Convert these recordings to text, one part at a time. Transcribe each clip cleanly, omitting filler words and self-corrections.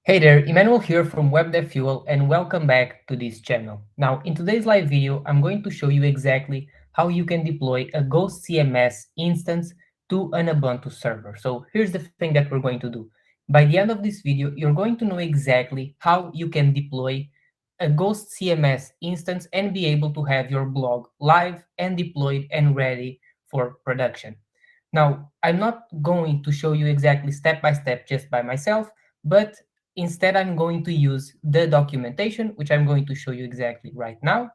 Hey there, Emmanuel here from WebDevFuel and welcome back to this channel. Now, in today's live video, I'm going to show you exactly how you can deploy a Ghost CMS instance to an Ubuntu server. So here's the thing that we're going to do. By the end of this video, you're going to know exactly how you can deploy a Ghost CMS instance and be able to have your blog live and deployed and ready for production. Now, I'm not going to show you exactly step by step just by myself, but instead I'm going to use the documentation, which I'm going to show you exactly right now.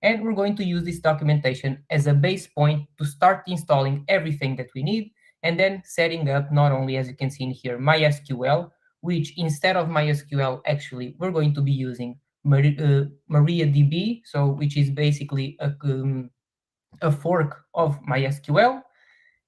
And we're going to use this documentation as a base point to start installing everything that we need, and then setting up not only, as you can see in here, MySQL, which instead of MySQL, actually, we're going to be using MariaDB, so which is basically a fork of MySQL.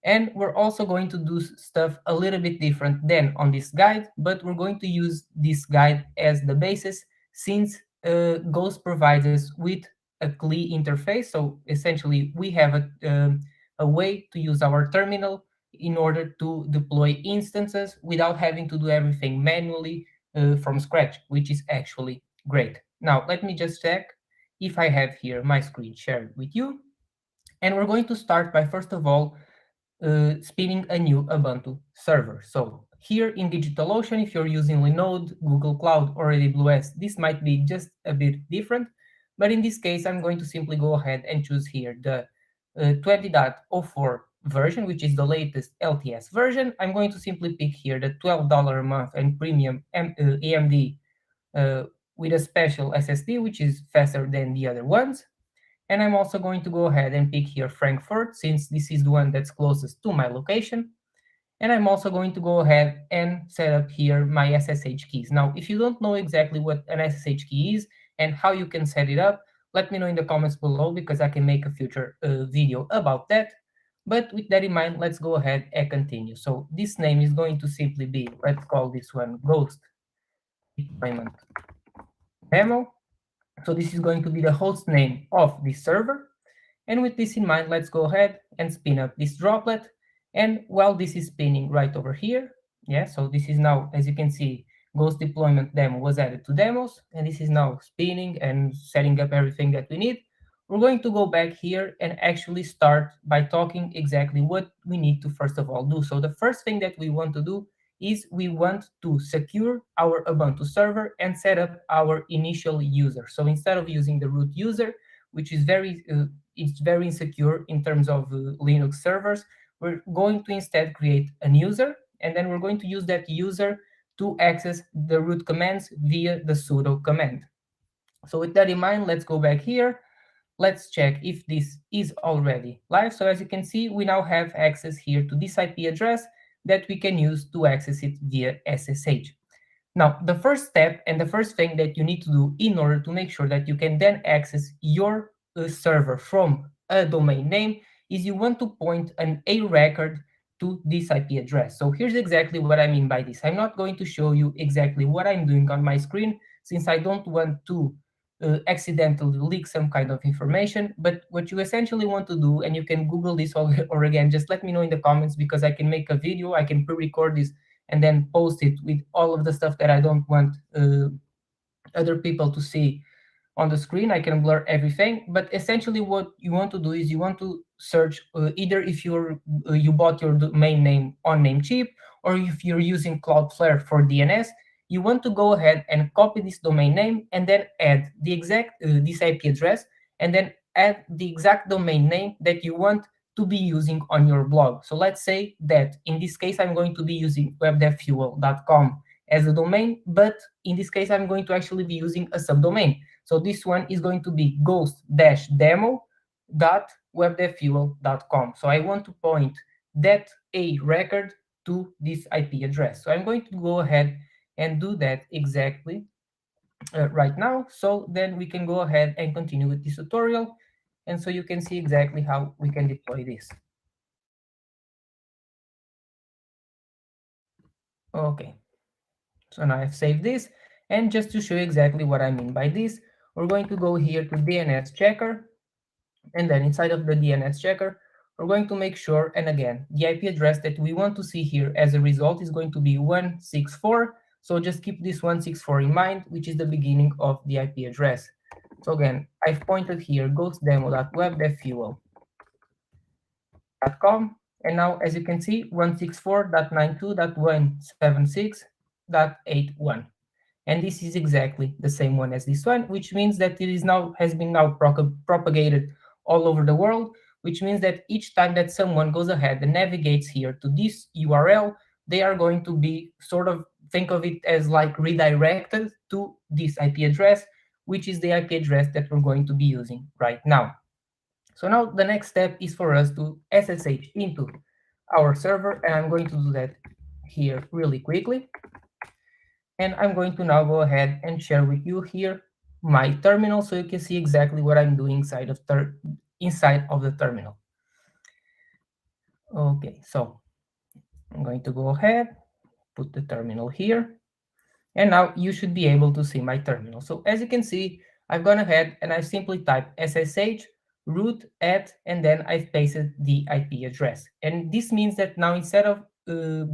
And we're also going to do stuff a little bit different than on this guide, but we're going to use this guide as the basis since Ghost provides us with a CLI interface. So essentially, we have a way to use our terminal in order to deploy instances without having to do everything manually from scratch, which is actually great. Now, let me just check if I have here my screen shared with you. And we're going to start by, first of all, spinning a new Ubuntu server. So here in DigitalOcean, if you're using Linode, Google Cloud, or AWS, this might be just a bit different. But in this case, I'm going to simply go ahead and choose here the 20.04 version, which is the latest LTS version. I'm going to simply pick here the $12 a month and premium AMD with a special SSD, which is faster than the other ones. And I'm also going to go ahead and pick here Frankfurt, since this is the one that's closest to my location. And I'm also going to go ahead and set up here my SSH keys. Now, if you don't know exactly what an SSH key is and how you can set it up, let me know in the comments below because I can make a future video about that. But with that in mind, let's go ahead and continue. So this name is going to simply be, let's call this one Ghost Deployment Demo. So this is going to be the host name of this server. And with this in mind, let's go ahead and spin up this droplet. And while this is spinning right over here, yeah, so this is now, as you can see, Ghost deployment demo was added to demos, and this is now spinning and setting up everything that we need. We're going to go back here and actually start by talking exactly what we need to first of all do. So the first thing that we want to do is we want to secure our Ubuntu server and set up our initial user. So instead of using the root user, which is it's very insecure in terms of Linux servers, we're going to instead create a user, and then we're going to use that user to access the root commands via the sudo command. So with that in mind, let's go back here. Let's check if this is already live. So as you can see, we now have access here to this IP address that we can use to access it via SSH. Now, the first step and the first thing that you need to do in order to make sure that you can then access your server from a domain name is you want to point a record to this IP address. So here's exactly what I mean by this. I'm not going to show you exactly what I'm doing on my screen since I don't want to accidentally leak some kind of information. But what you essentially want to do, and you can Google this or again, just let me know in the comments because I can make a video, I can pre-record this and then post it with all of the stuff that I don't want other people to see on the screen. I can blur everything, but essentially what you want to do is you want to search either if you bought your domain name on Namecheap or if you're using Cloudflare for DNS, you want to go ahead and copy this domain name and then add the exact this IP address and then add the exact domain name that you want to be using on your blog. So let's say that in this case, I'm going to be using webdevfuel.com as a domain, but in this case, I'm going to actually be using a subdomain. So this one is going to be ghost-demo.webdevfuel.com. So I want to point that a record to this IP address. So I'm going to go ahead and do that exactly right now. So then we can go ahead and continue with this tutorial. And so you can see exactly how we can deploy this. Okay, so now I've saved this. And just to show you exactly what I mean by this, we're going to go here to DNS checker. And then inside of the DNS checker, we're going to make sure, and again, the IP address that we want to see here as a result is going to be 164 So just keep this 164 in mind, which is the beginning of the IP address. So again, I've pointed here ghostdemo.webdevfuel.com, and now as you can see 164.92.176.81, and this is exactly the same one as this one, which means that it is now has been now propagated all over the world, which means that each time that someone goes ahead and navigates here to this URL, they are going to be sort of, think of it as like redirected to this IP address, which is the IP address that we're going to be using right now. So now the next step is for us to SSH into our server, and I'm going to do that here really quickly. And I'm going to now go ahead and share with you here my terminal so you can see exactly what I'm doing inside of the terminal. Okay, so I'm going to go ahead, put the terminal here, and now you should be able to see my terminal. So as you can see, I've gone ahead and I've simply typed SSH root at, and then I've pasted the IP address. And this means that now instead of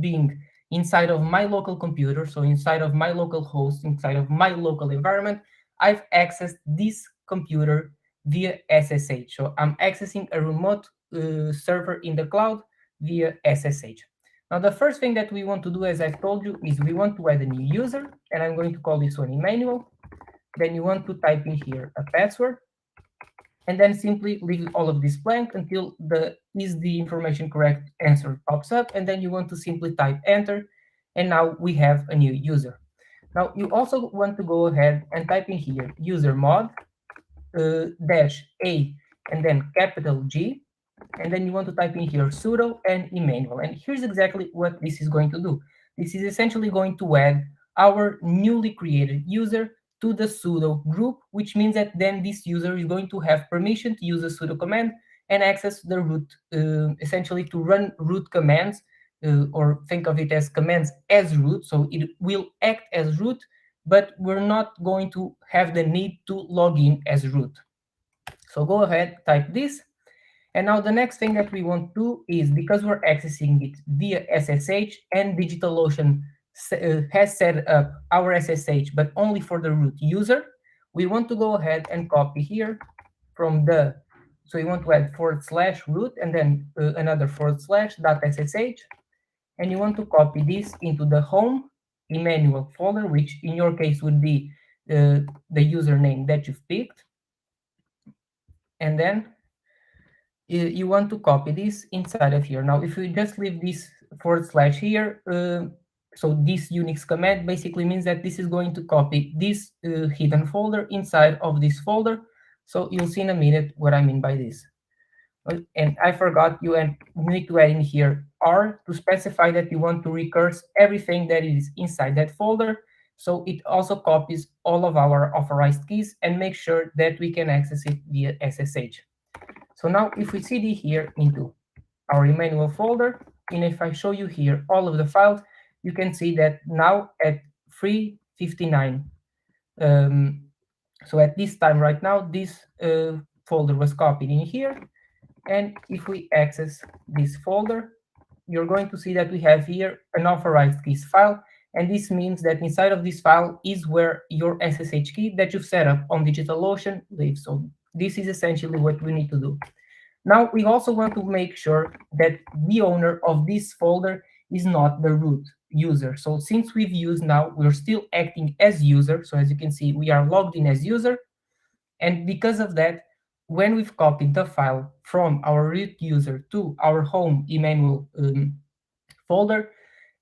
being inside of my local computer, so inside of my local host, inside of my local environment, I've accessed this computer via SSH. So I'm accessing a remote server in the cloud via SSH. Now, the first thing that we want to do, as I've told you, is we want to add a new user, and I'm going to call this one Emmanuel. Then you want to type in here a password, and then simply leave all of this blank until the "is the information correct" answer pops up, and then you want to simply type enter, and now we have a new user. Now, you also want to go ahead and type in here user mod -a, and then capital G, and then you want to type in here sudo and Emmanuel. And here's exactly what this is going to do. This is essentially going to add our newly created user to the sudo group, which means that then this user is going to have permission to use the sudo command and access the root, essentially to run root commands, or think of it as commands as root. So it will act as root, but we're not going to have the need to log in as root. So go ahead, type this. And now the next thing that we want to do is, because we're accessing it via SSH and DigitalOcean has set up our SSH, but only for the root user, we want to go ahead and copy here from the, so you want to add /root and then another /.ssh, and you want to copy this into the home Emmanuel folder, which in your case would be the username that you've picked. And then you want to copy this inside of here. Now, if we just leave this / here, so this Unix command basically means that this is going to copy this hidden folder inside of this folder. So you'll see in a minute what I mean by this. And I forgot, you need to add in here R to specify that you want to recurse everything that is inside that folder. So it also copies all of our authorized keys and makes sure that we can access it via SSH. So now if we cd here into our Emmanuel folder, and if I show you here all of the files, you can see that now at 3:59, so at this time right now, this folder was copied in here. And if we access this folder, you're going to see that we have here an authorized keys file. And this means that inside of this file is where your SSH key that you've set up on DigitalOcean lives. So this is essentially what we need to do. Now, we also want to make sure that the owner of this folder is not the root user. So since we've used now, we're still acting as user. So as you can see, we are logged in as user. And because of that, when we've copied the file from our root user to our home Emmanuel folder,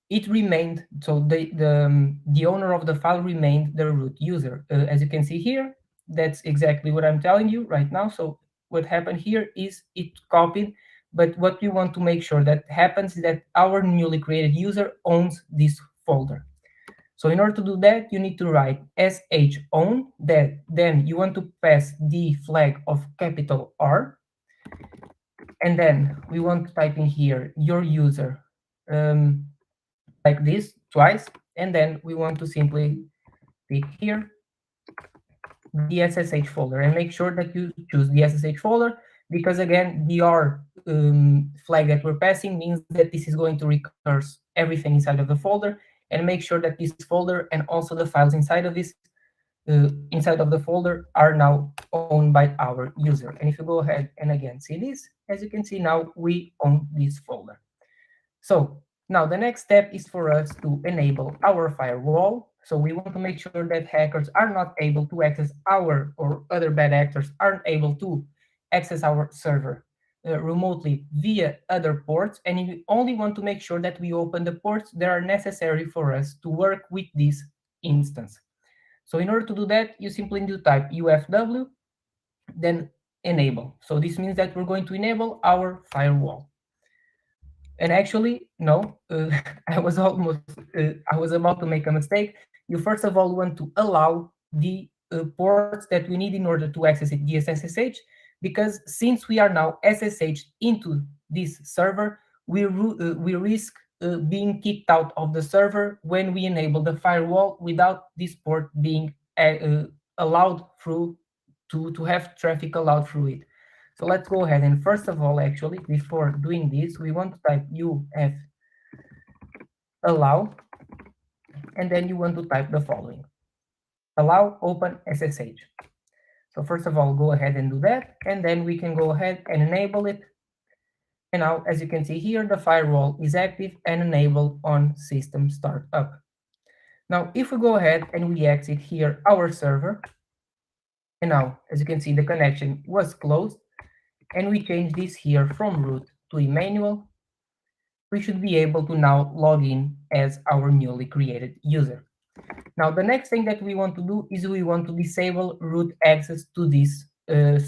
it remained, so the owner of the file remained the root user. As you can see here, that's exactly what I'm telling you right now. So what happened here is it copied, but what we want to make sure that happens is that our newly created user owns this folder. So in order to do that, you need to write sh-own, that then you want to pass the flag of capital R, and then we want to type in here your user like this twice, and then we want to simply pick here the SSH folder and make sure that you choose the SSH folder, because again, the R flag that we're passing means that this is going to recurse everything inside of the folder, and make sure that this folder and also the files inside of the folder are now owned by our user. And if you go ahead and again see this, as you can see now, we own this folder. So now the next step is for us to enable our firewall. So we want to make sure that hackers are not able to access our, or other bad actors aren't able to access our server remotely via other ports. And we only want to make sure that we open the ports that are necessary for us to work with this instance. So in order to do that, you simply need to type UFW, then enable. So this means that we're going to enable our firewall. And actually, no, I was about to make a mistake. You first of all want to allow the ports that we need in order to access it via SSH, because since we are now SSH into this server, we risk being kicked out of the server when we enable the firewall without this port being allowed through to have traffic allowed through it. So let's go ahead and first of all, actually, before doing this, we want to type uf allow, and then you want to type the following: allow open SSH. So first of all, go ahead and do that, and then we can go ahead and enable it. And now, as you can see here, the firewall is active and enabled on system startup. Now, if we go ahead and we exit here our server, and now, as you can see, the connection was closed, and we change this here from root to Emmanuel, we should be able to now log in as our newly created user. Now, the next thing that we want to do is we want to disable root access to this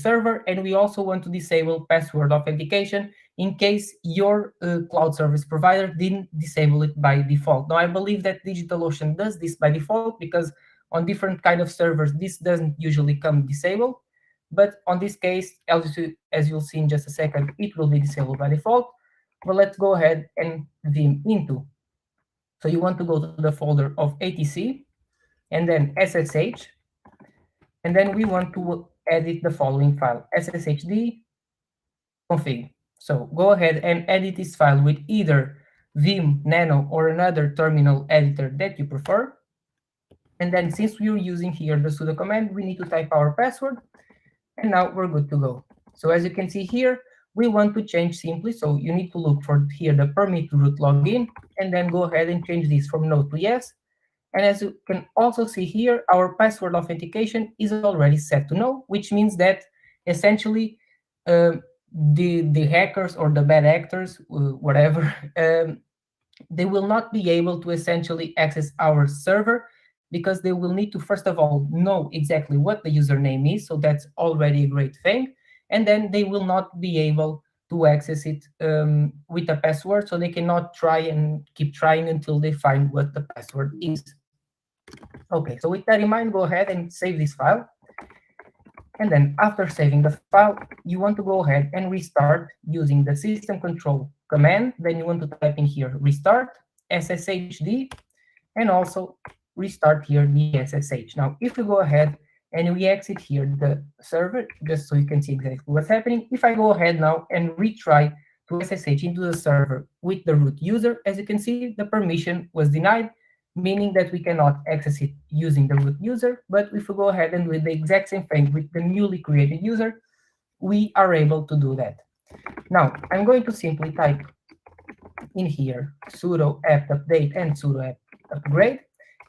server, and we also want to disable password authentication in case your cloud service provider didn't disable it by default. Now, I believe that DigitalOcean does this by default because on different kind of servers, this doesn't usually come disabled. But on this case, as you'll see in just a second, it will be disabled by default. But let's go ahead and vim into. So you want to go to the folder of ATC, and then SSH, and then we want to edit the following file, sshd config. So go ahead and edit this file with either Vim, Nano, or another terminal editor that you prefer. And then since we're using here the sudo command, we need to type our password, and now we're good to go. So as you can see here, we want to change simply, so you need to look for here the permit root login, and then go ahead and change this from no to yes. And as you can also see here, our password authentication is already set to no, which means that essentially the hackers or the bad actors, whatever, they will not be able to essentially access our server, because they will need to, first of all, know exactly what the username is. So that's already a great thing. And then they will not be able to access it with a password. So they cannot try and keep trying until they find what the password is. Okay, so with that in mind, go ahead and save this file. And then after saving the file, you want to go ahead and restart using the system control command. Then you want to type in here restart sshd, and also restart here the SSH. Now, if we go ahead and we exit here the server, just so you can see exactly what's happening, if I go ahead now and retry to SSH into the server with the root user, as you can see, the permission was denied, meaning that we cannot access it using the root user. But if we go ahead and do the exact same thing with the newly created user, we are able to do that. Now, I'm going to simply type in here sudo apt update and sudo apt upgrade.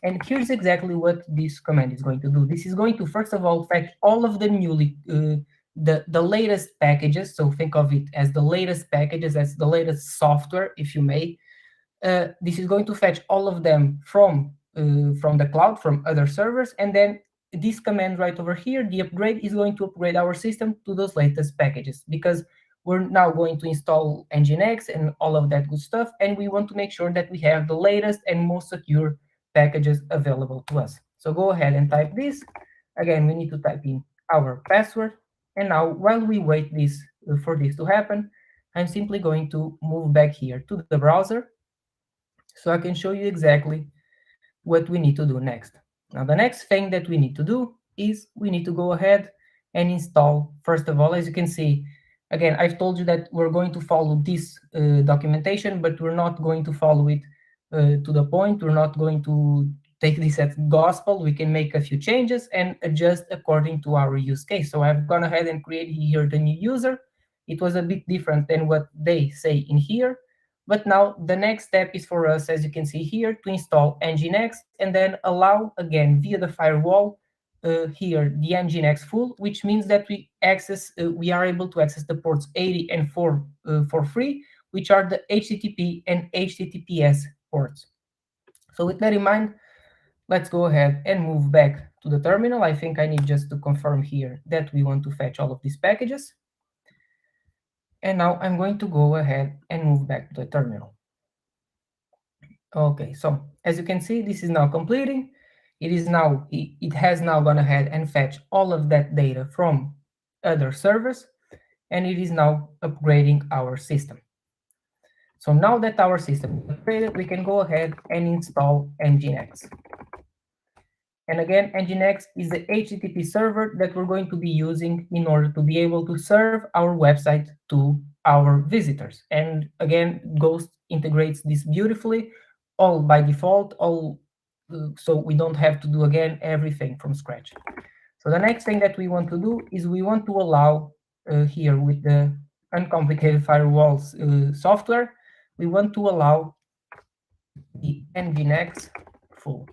And here's exactly what this command is going to do. This is going to, first of all, fetch all of the newly, the latest packages. So think of it as the latest packages, as the latest software, if you may. This is going to fetch all of them from the cloud, from other servers. And then this command right over here, the upgrade, is going to upgrade our system to those latest packages, because we're now going to install NGINX and all of that good stuff. And we want to make sure that we have the latest and most secure packages available to us. So go ahead and type this. Again, we need to type in our password. And now, while we wait for this to happen, I'm simply going to move back here to the browser so I can show you exactly what we need to do next. Now, the next thing that we need to do is we need to go ahead and install, first of all, as you can see, again, I've told you that we're going to follow this documentation, but we're not going to follow it to the point. We're not going to take this as gospel. We can make a few changes and adjust according to our use case. So I've gone ahead and created here the new user. It was a bit different than what they say in here. But now the next step is for us, as you can see here, to install NGINX and then allow, again, via the firewall, here the NGINX full, which means that we are able to access the ports 80 and 4 for free, which are the HTTP and HTTPS ports. So with that in mind, let's go ahead and move back to the terminal. I think I need just to confirm here that we want to fetch all of these packages. And now I'm going to go ahead and move back to the terminal. Okay, so as you can see, this is now completing. It has now gone ahead and fetched all of that data from other servers, and it is now upgrading our system. So now that our system is upgraded, we can go ahead and install NGINX. And again, NGINX is the HTTP server that we're going to be using in order to be able to serve our website to our visitors. And again, Ghost integrates this beautifully, all by default, so we don't have to do again everything from scratch. So the next thing that we want to do is we want to allow here with the uncomplicated firewalls software, we want to allow the NGINX full.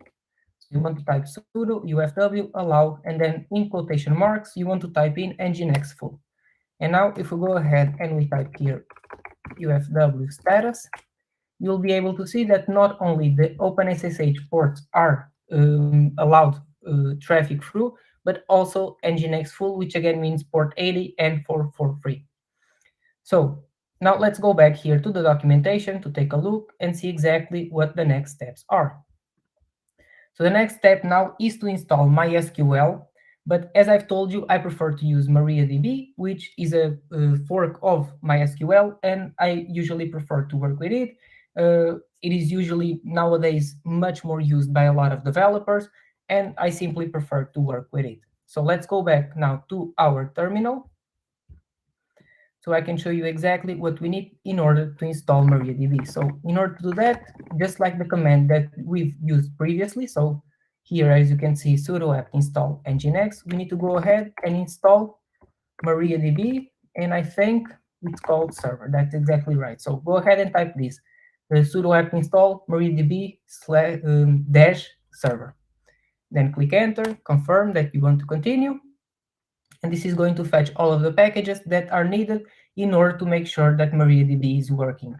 You want to type sudo ufw allow, and then in quotation marks you want to type in nginx full. And now if we go ahead and we type here ufw status, you'll be able to see that not only the OpenSSH ports are allowed traffic through, but also nginx full, which again means port 80 and 443. So now let's go back here to the documentation to take a look and see exactly what the next steps are. So the next step now is to install MySQL, but as I've told you, I prefer to use MariaDB, which is a fork of MySQL, and I usually prefer to work with it. It is usually nowadays much more used by a lot of developers, and I simply prefer to work with it. So let's go back now to our terminal, so I can show you exactly what we need in order to install MariaDB. So in order to do that, just like the command that we've used previously, so here, as you can see, sudo apt install nginx, we need to go ahead and install MariaDB, and I think it's called server. That's exactly right. So go ahead and type this, sudo apt install MariaDB dash server. Then click enter, confirm that you want to continue. And this is going to fetch all of the packages that are needed in order to make sure that MariaDB is working.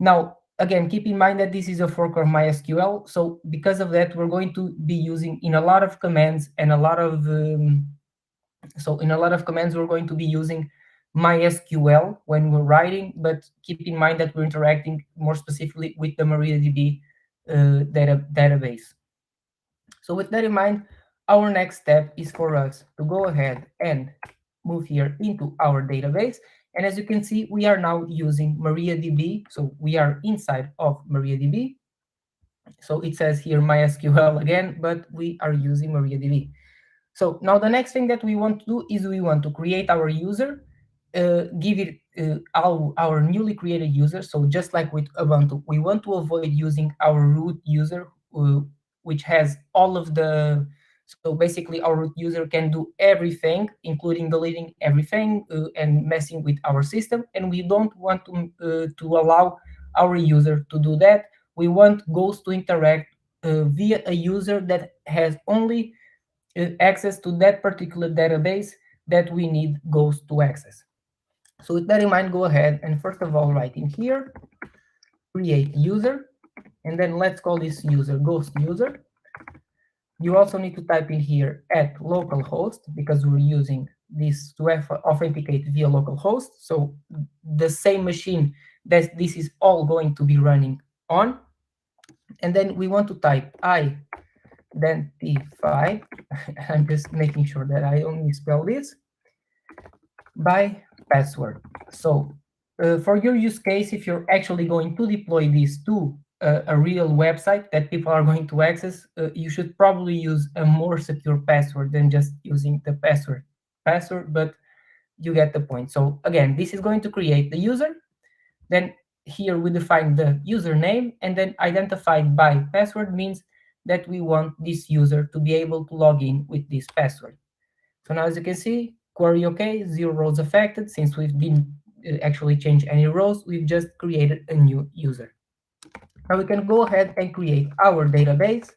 Now, again, keep in mind that this is a fork of MySQL, so because of that, we're going to be using in a lot of commands and a lot of we're going to be using MySQL when we're writing, but keep in mind that we're interacting more specifically with the MariaDB database. So with that in mind, our next step is for us to go ahead and move here into our database. And as you can see, we are now using MariaDB. So we are inside of MariaDB. So it says here MySQL again, but we are using MariaDB. So now the next thing that we want to do is we want to create our user, give it our newly created user. So just like with Ubuntu, we want to avoid using our root user, which has all of the, so basically our root user can do everything, including deleting everything and messing with our system. And we don't want to allow our user to do that. We want Ghost to interact via a user that has only access to that particular database that we need Ghost to access. So with that in mind, go ahead and first of all write in here, create user, and then let's call this user Ghost user. You also need to type in here at localhost, because we're using this to authenticate via localhost. So the same machine that this is all going to be running on. And then we want to type identify. I'm just making sure that I don't misspell this, by password. So for your use case, if you're actually going to deploy this to a real website that people are going to access, you should probably use a more secure password than just using the password, but you get the point. So again, this is going to create the user. Then here we define the username, and then identified by password means that we want this user to be able to log in with this password. So now as you can see, query OK, 0 rows affected. Since we didn't actually change any rows, we've just created a new user. Now we can go ahead and create our database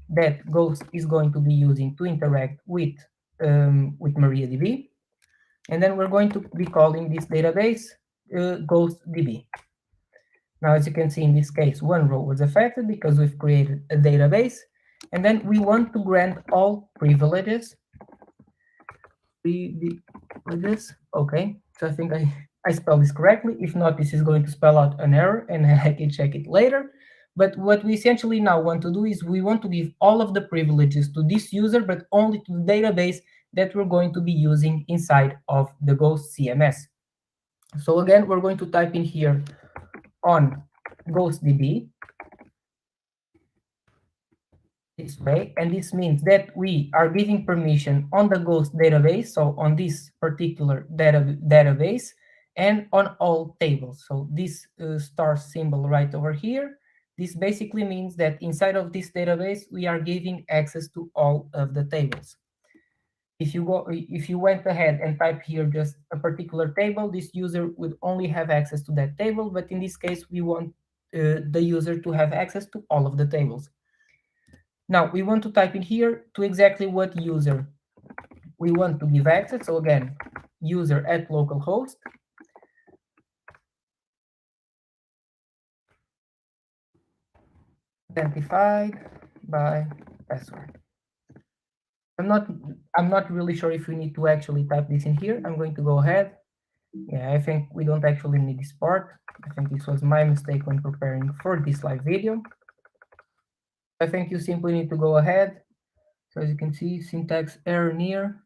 that Ghost is going to be using to interact with MariaDB. And then we're going to be calling this database GhostDB. Now, as you can see in this case, one row was affected because we've created a database. And then we want to grant all privileges. Okay, so I think I spelled this correctly. If not, this is going to spell out an error and I can check it later. But what we essentially now want to do is we want to give all of the privileges to this user, but only to the database that we're going to be using inside of the Ghost CMS. So again, we're going to type in here on GhostDB this way, and this means that we are giving permission on the Ghost database, so on this particular database, and on all tables. So this star symbol right over here, this basically means that inside of this database, we are giving access to all of the tables. If you went ahead and type here just a particular table, this user would only have access to that table. But in this case, we want the user to have access to all of the tables. Now we want to type in here to exactly what user we want to give access. So again, user at localhost. Identified by password. I'm not really sure if we need to actually type this in here. I'm going to go ahead. Yeah, I think we don't actually need this part. I think this was my mistake when preparing for this live video. I think you simply need to go ahead. So as you can see, syntax error near.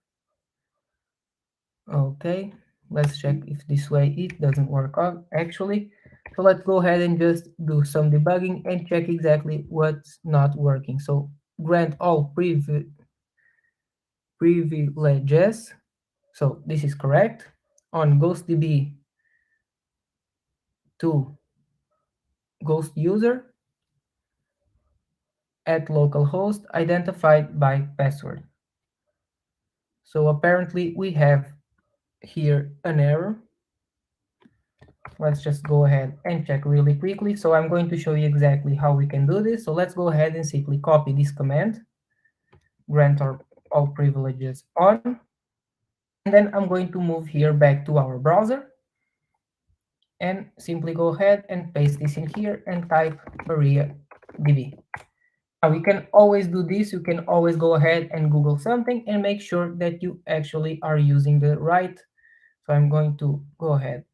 Okay, let's check if this way it doesn't work out actually. So let's go ahead and just do some debugging and check exactly what's not working. So grant all privileges. So this is correct. On GhostDB to ghost user at localhost identified by password. So apparently we have here an error. Let's just go ahead and check really quickly. So I'm going to show you exactly how we can do this. So let's go ahead and simply copy this command, grant all privileges on, and then I'm going to move here back to our browser and simply go ahead and paste this in here and type mariadb. Now we can always do this. You can always go ahead and Google something and make sure that you actually are using the right. So I'm going to go ahead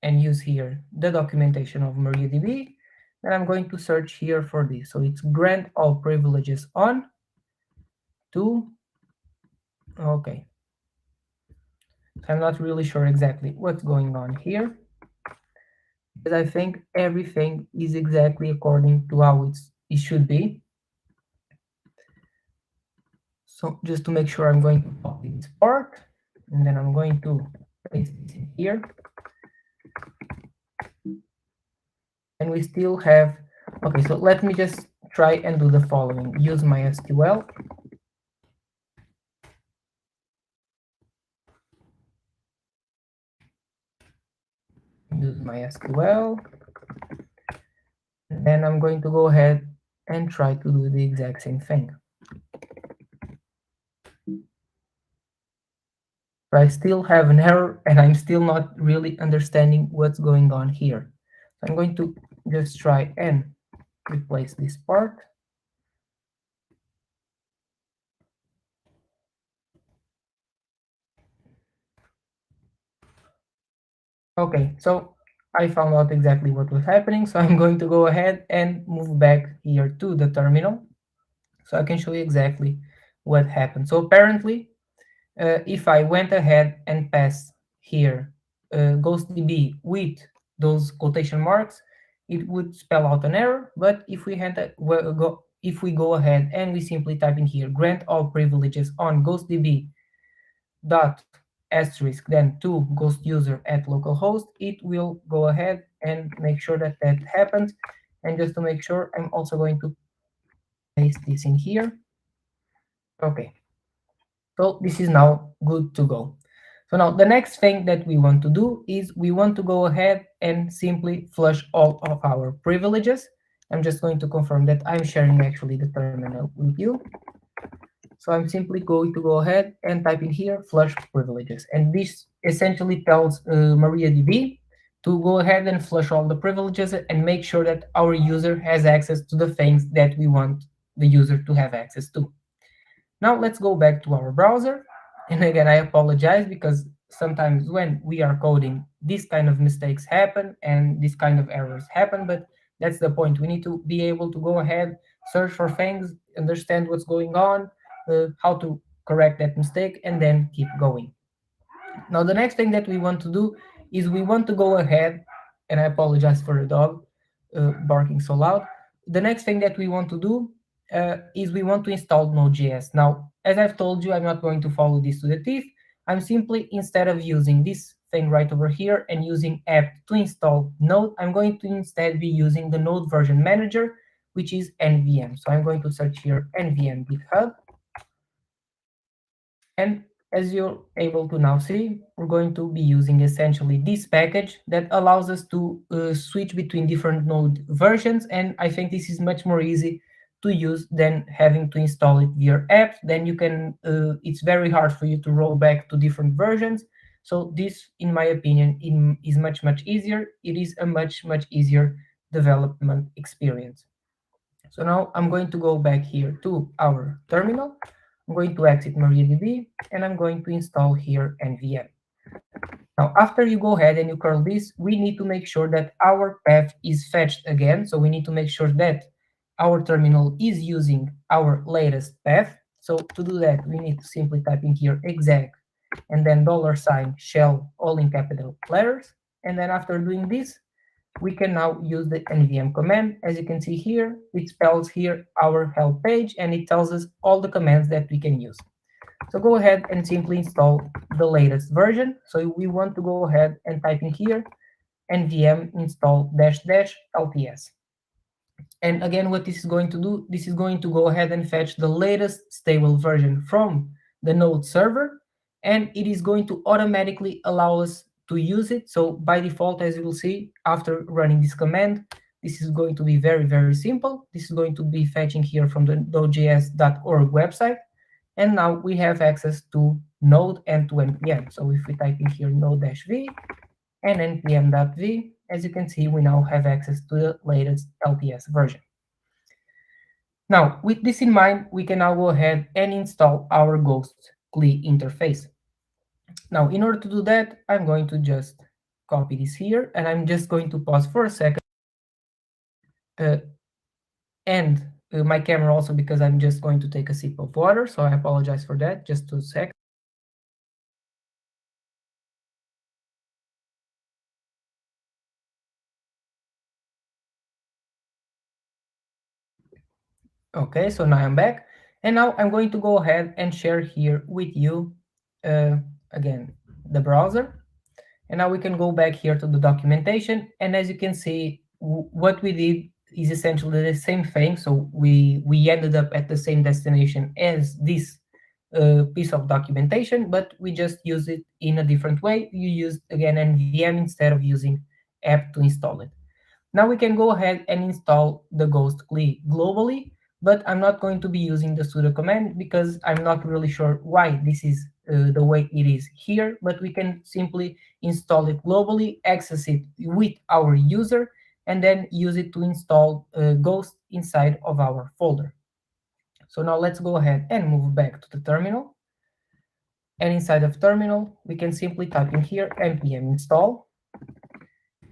and use here the documentation of MariaDB. And I'm going to search here for this. So it's grant all privileges on to, okay. So I'm not really sure exactly what's going on here, because I think everything is exactly according to how it should be. So just to make sure, I'm going to copy this part, and then I'm going to paste this in here. And we still have, okay, so let me just try and do the following. Use MySQL. Use MySQL. And then I'm going to go ahead and try to do the exact same thing. But I still have an error and I'm still not really understanding what's going on here. So I'm going to just try and replace this part. Okay, so I found out exactly what was happening. So I'm going to go ahead and move back here to the terminal so I can show you exactly what happened. So apparently, if I went ahead and passed here GhostDB with those quotation marks, it would spell out an error. But if we go ahead and we simply type in here, grant all privileges on GhostDB dot asterisk then to ghost user at localhost, it will go ahead and make sure that that happens. And just to make sure, I'm also going to paste this in here. Okay, so this is now good to go. So now the next thing that we want to do is we want to go ahead and simply flush all of our privileges. I'm just going to confirm that I'm sharing actually the terminal with you. So I'm simply going to go ahead and type in here flush privileges. And this essentially tells MariaDB to go ahead and flush all the privileges and make sure that our user has access to the things that we want the user to have access to. Now let's go back to our browser. And again, I apologize because sometimes when we are coding, these kind of mistakes happen and these kind of errors happen, but that's the point. We need to be able to go ahead, search for things, understand what's going on, how to correct that mistake, and then keep going. Now, the next thing that we want to do is we want to go ahead, and I apologize for the dog barking so loud. The next thing that we want to do is we want to install Node.js. Now, as I've told you, I'm not going to follow this to the teeth. I'm simply, instead of using this thing right over here and using apt to install Node, I'm going to instead be using the Node version manager, which is NVM. So I'm going to search here NVM GitHub. And as you're able to now see, we're going to be using essentially this package that allows us to switch between different Node versions. And I think this is much more easy to use than having to install it via apt. Then you can, it's very hard for you to roll back to different versions. So this, in my opinion, is much, much easier. It is a much, much easier development experience. So now I'm going to go back here to our terminal. I'm going to exit MariaDB, and I'm going to install here NVM. Now, after you go ahead and you curl this, we need to make sure that our path is fetched again. So we need to make sure that our terminal is using our latest path. So to do that, we need to simply type in here exec and then $shell, all in capital letters. And then after doing this, we can now use the nvm command. As you can see here, it spells here our help page, and it tells us all the commands that we can use. So go ahead and simply install the latest version. So we want to go ahead and type in here nvm install --lts. And again, what this is going to do, this is going to go ahead and fetch the latest stable version from the Node server, and it is going to automatically allow us to use it. So by default, as you will see, after running this command, this is going to be very, very simple. This is going to be fetching here from the nodejs.org website. And now we have access to Node and to npm. So if we type in here node-v and npm.v, as you can see, we now have access to the latest LTS version. Now, with this in mind, we can now go ahead and install our ghost-cli interface. Now, in order to do that, I'm going to just copy this here, and I'm just going to pause for a second. And my camera also, because I'm just going to take a sip of water, so I apologize for that. Just 2 seconds. Okay, so now I'm back. And now I'm going to go ahead and share here with you, again, the browser. And now we can go back here to the documentation. And as you can see, what we did is essentially the same thing. So we ended up at the same destination as this piece of documentation, but we just use it in a different way. You used, again, NVM instead of using apt to install it. Now we can go ahead and install the ghost-cli globally, but I'm not going to be using the sudo command because I'm not really sure why this is the way it is here, but we can simply install it globally, access it with our user, and then use it to install Ghost inside of our folder. So now let's go ahead and move back to the terminal. And inside of terminal, we can simply type in here npm install.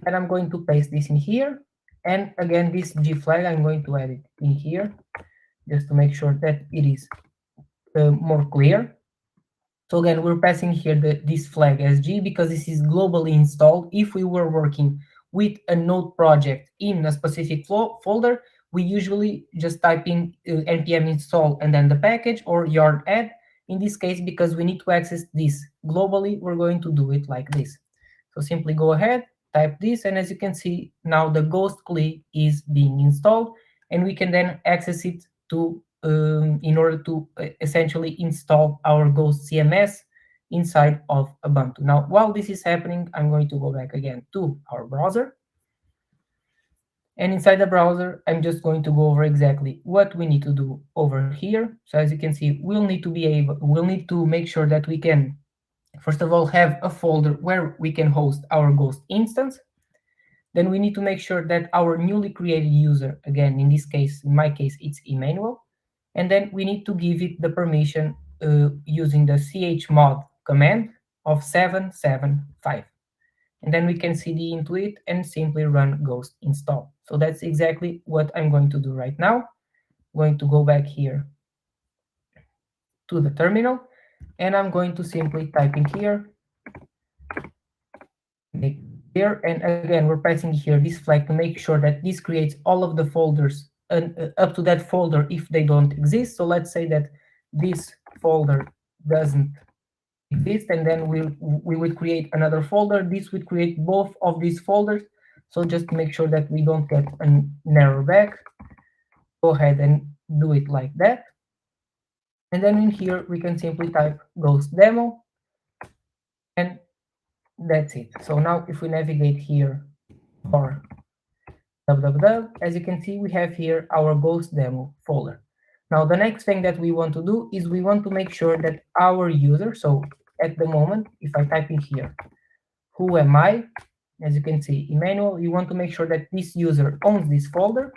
And I'm going to paste this in here. And again, this G flag, I'm going to add it in here just to make sure that it is more clear. So again, we're passing here this flag as G because this is globally installed. If we were working with a node project in a specific folder, we usually just type in npm install and then the package or yarn add, In this case, because we need to access this globally, we're going to do it like this. So simply go ahead, type this, and as you can see, now the ghost-cli is being installed, and we can then access it to in order to essentially install our Ghost CMS inside of Ubuntu. Now, while this is happening, I'm going to go back again to our browser. And inside the browser, I'm just going to go over exactly what we need to do over here. So as you can see, we'll need to make sure that we can, first of all, have a folder where we can host our Ghost instance. Then we need to make sure that our newly created user, again, in this case, in my case, it's Emmanuel. And then we need to give it the permission using the chmod command of 775. And then we can cd into it and simply run ghost install. So that's exactly what I'm going to do right now. I'm going to go back here to the terminal, and I'm going to simply type in here, make here, and again, we're passing here this flag to make sure that this creates all of the folders up to that folder if they don't exist. So let's say that this folder doesn't exist, and then we would create another folder. This would create both of these folders. So just to make sure that we don't get an error back, go ahead and do it like that. And then in here we can simply type ghost demo, and that's it. So now if we navigate here for www, as you can see, we have here our ghost demo folder. Now the next thing that we want to do is we want to make sure that our user, so at the moment, if I type in here, who am I? As you can see, Emmanuel, you want to make sure that this user owns this folder.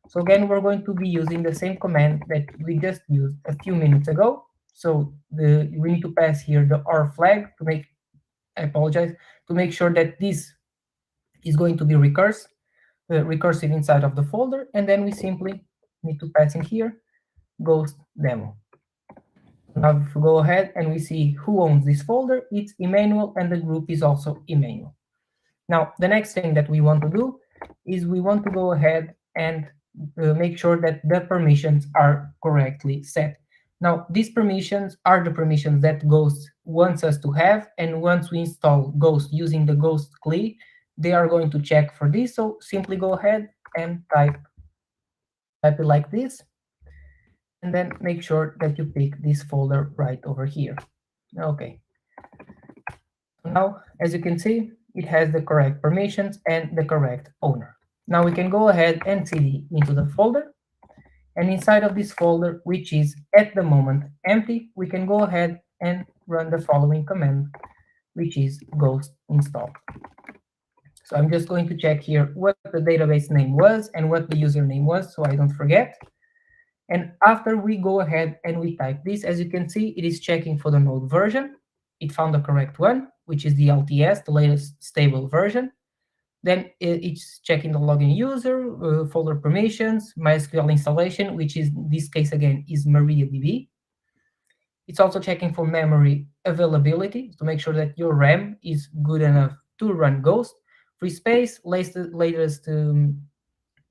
So again, we're going to be using the same command that we just used a few minutes ago. So we need to pass here the R flag to make, I apologize, to make sure that this is going to be recursive inside of the folder. And then we simply need to pass in here ghost demo. Now if we go ahead and we see who owns this folder, it's Emmanuel, and the group is also Emmanuel. Now, the next thing that we want to do is we want to go ahead and make sure that the permissions are correctly set. Now, these permissions are the permissions that Ghost wants us to have, and once we install Ghost using the ghost-cli, they are going to check for this. So simply go ahead and type it like this, and then make sure that you pick this folder right over here. Okay. Now, as you can see, it has the correct permissions and the correct owner. Now we can go ahead and cd into the folder, and inside of this folder, which is at the moment empty, we can go ahead and run the following command, which is ghost install. So I'm just going to check here what the database name was and what the username was, so I don't forget. And after we go ahead and we type this, as you can see, it is checking for the node version. It found the correct one, which is the LTS, the latest stable version. Then it's checking the login user, folder permissions, MySQL installation, which is, in this case again, is MariaDB. It's also checking for memory availability to make sure that your RAM is good enough to run Ghost, free space, latest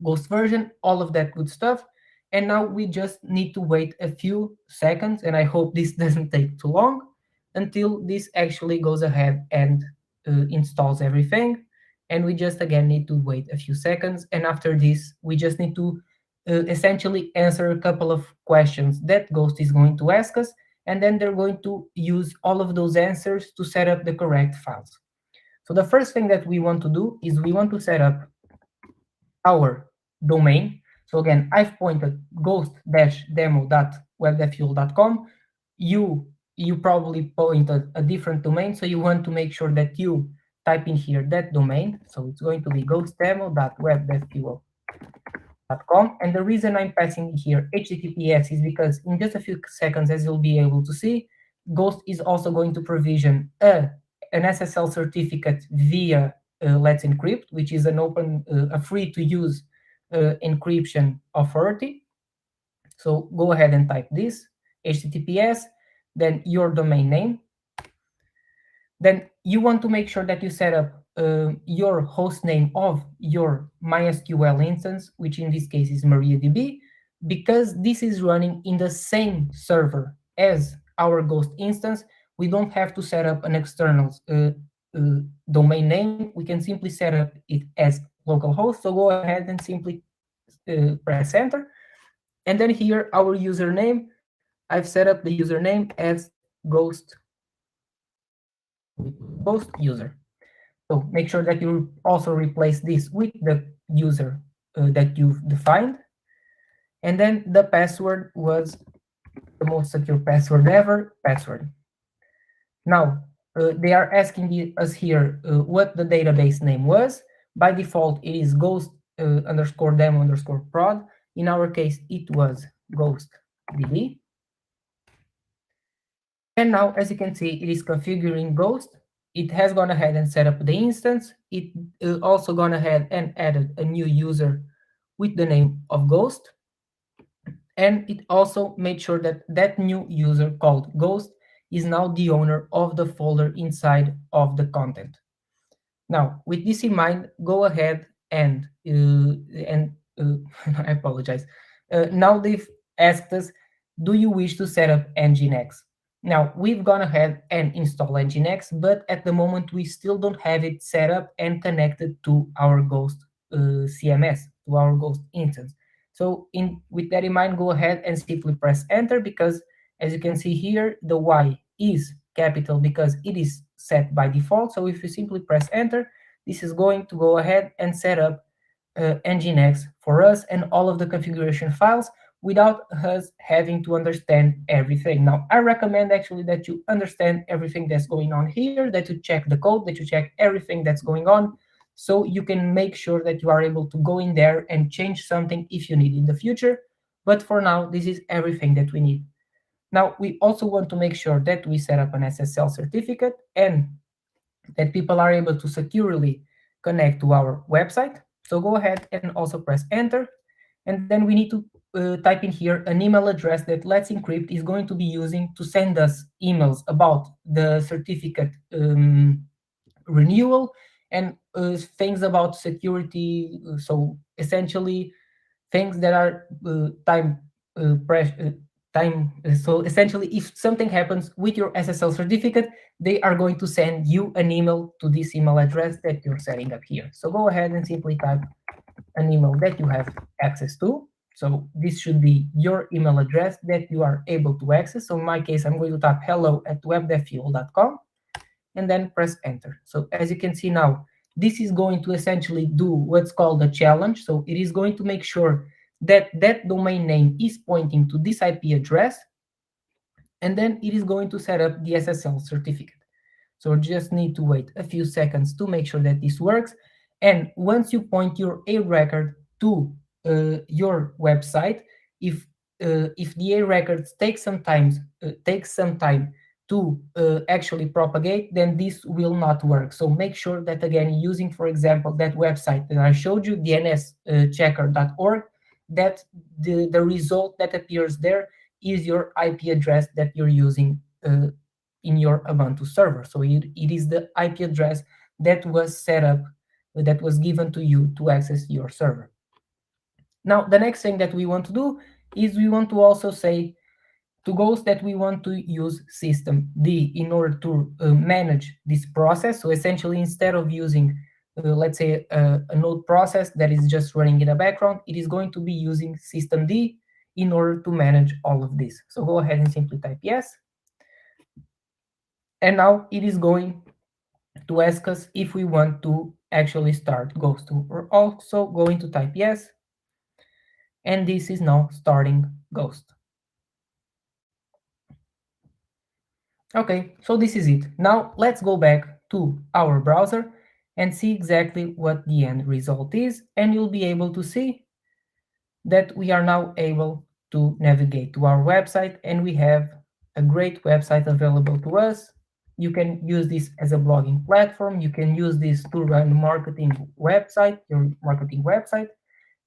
Ghost version, all of that good stuff. And now we just need to wait a few seconds, and I hope this doesn't take too long, until this actually goes ahead and installs everything. And we just again need to wait a few seconds, and after this we just need to essentially answer a couple of questions that Ghost is going to ask us, and then they're going to use all of those answers to set up the correct files. So the first thing that we want to do is we want to set up our domain. So again, I've pointed ghost-demo.webdevfuel.com. You probably pointed a different domain, so you want to make sure that you type in here that domain. So it's going to be ghost-demo.webdevfuel.com. And the reason I'm passing here HTTPS is because in just a few seconds, as you'll be able to see, Ghost is also going to provision an SSL certificate via Let's Encrypt, which is an open, a free-to-use encryption authority. So go ahead and type this, HTTPS, then your domain name. Then you want to make sure that you set up your host name of your MySQL instance, which in this case is MariaDB, because this is running in the same server as our Ghost instance, we don't have to set up an external domain name. We can simply set up it as localhost. So go ahead and simply press enter. And then here, our username, I've set up the username as ghost user. So make sure that you also replace this with the user that you've defined. And then the password was the most secure password ever, password. Now, they are asking us here what the database name was. By default, it is ghost underscore demo underscore prod. In our case, it was ghost-db. And now, as you can see, it is configuring Ghost. It has gone ahead and set up the instance. It also gone ahead and added a new user with the name of Ghost. And it also made sure that that new user called Ghost is now the owner of the folder inside of the content. Now, with this in mind, go ahead and I apologize. Now they've asked us, do you wish to set up NGINX? Now, we've gone ahead and installed NGINX, but at the moment, we still don't have it set up and connected to our Ghost CMS, to our Ghost instance. So with that in mind, go ahead and simply press enter, because as you can see here, the Y is capital because it is set by default. So if you simply press enter, this is going to go ahead and set up NGINX for us and all of the configuration files without us having to understand everything. Now, I recommend actually that you understand everything that's going on here, that you check the code, that you check everything that's going on, so you can make sure that you are able to go in there and change something if you need in the future. But for now, this is everything that we need. Now, we also want to make sure that we set up an SSL certificate and that people are able to securely connect to our website. So go ahead and also press enter. And then we need to type in here an email address that Let's Encrypt is going to be using to send us emails about the certificate renewal and things about security. So essentially, things that are time. So essentially, if something happens with your SSL certificate, they are going to send you an email to this email address that you're setting up here. So go ahead and simply type an email that you have access to. So this should be your email address that you are able to access. So in my case, I'm going to type hello@webdevfuel.com and then press enter. So as you can see now, this is going to essentially do what's called a challenge. So it is going to make sure that that domain name is pointing to this IP address, and then it is going to set up the SSL certificate. So just need to wait a few seconds to make sure that this works. And once you point your A record to your website, if the A records take some time to actually propagate, then this will not work. So make sure that, again, using, for example, that website that I showed you, dnschecker.org, that the result that appears there is your IP address that you're using in your Ubuntu server. So it is the IP address that was set up, that was given to you to access your server. Now, the next thing that we want to do is we want to also say to Ghost that we want to use systemd in order to manage this process. So essentially, instead of using, let's say, a node process that is just running in the background, it is going to be using systemd in order to manage all of this. So go ahead and simply type yes. And now it is going to ask us if we want to actually start Ghost. We're also going to type yes. And this is now starting Ghost. Okay, so this is it. Now let's go back to our browser and see exactly what the end result is. And you'll be able to see that we are now able to navigate to our website, and we have a great website available to us. You can use this as a blogging platform. You can use this to run marketing website, your marketing website.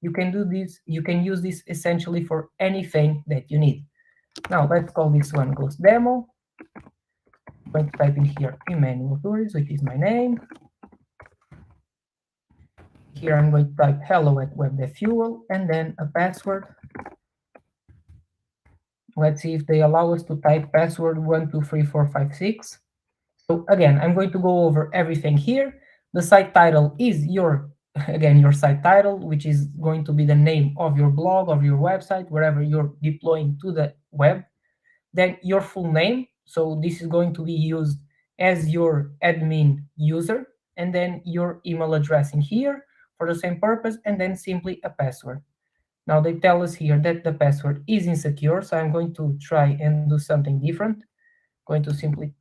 You can do this. You can use this essentially for anything that you need. Now let's call this one Ghost Demo. I'm going to type in here Emmanuel Tourist, which is my name. Here I'm going to type hello@webdevfuel and then a password. Let's see if they allow us to type password 123456. So again, I'm going to go over everything here. The site title is your, again, your site title, which is going to be the name of your blog, of your website, wherever you're deploying to the web. Then your full name. So this is going to be used as your admin user, and then your email address in here for the same purpose, and then simply a password. Now they tell us here that the password is insecure, so I'm going to try and do something different. Going to simply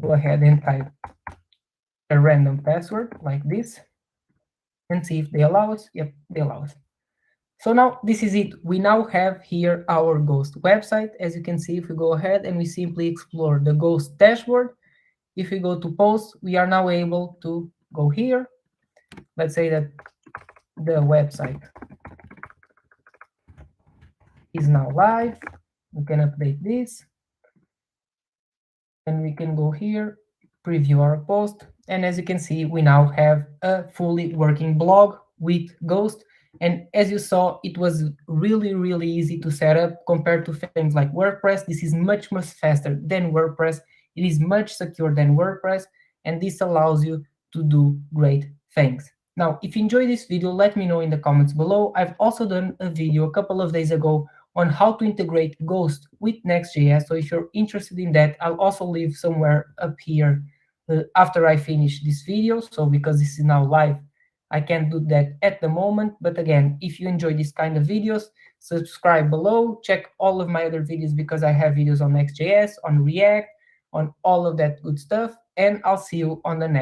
go ahead and type a random password like this and see if they allow us. Yep, they allow us. So now this is it. We now have here our Ghost website. As you can see, if we go ahead and we simply explore the Ghost dashboard, if we go to post, we are now able to go here. Let's say that the website is now live. We can update this and we can go here, preview our post. And as you can see, we now have a fully working blog with Ghost. And as you saw, it was really, really easy to set up compared to things like WordPress. This is much, much faster than WordPress. It is much secure than WordPress. And this allows you to do great things. Now, if you enjoyed this video, let me know in the comments below. I've also done a video a couple of days ago on how to integrate Ghost with Next.js. So if you're interested in that, I'll also leave somewhere up here after I finish this video. So because this is now live, I can't do that at the moment. But again, if you enjoy this kind of videos, subscribe below, check all of my other videos because I have videos on Next.js, on React, on all of that good stuff. And I'll see you on the next.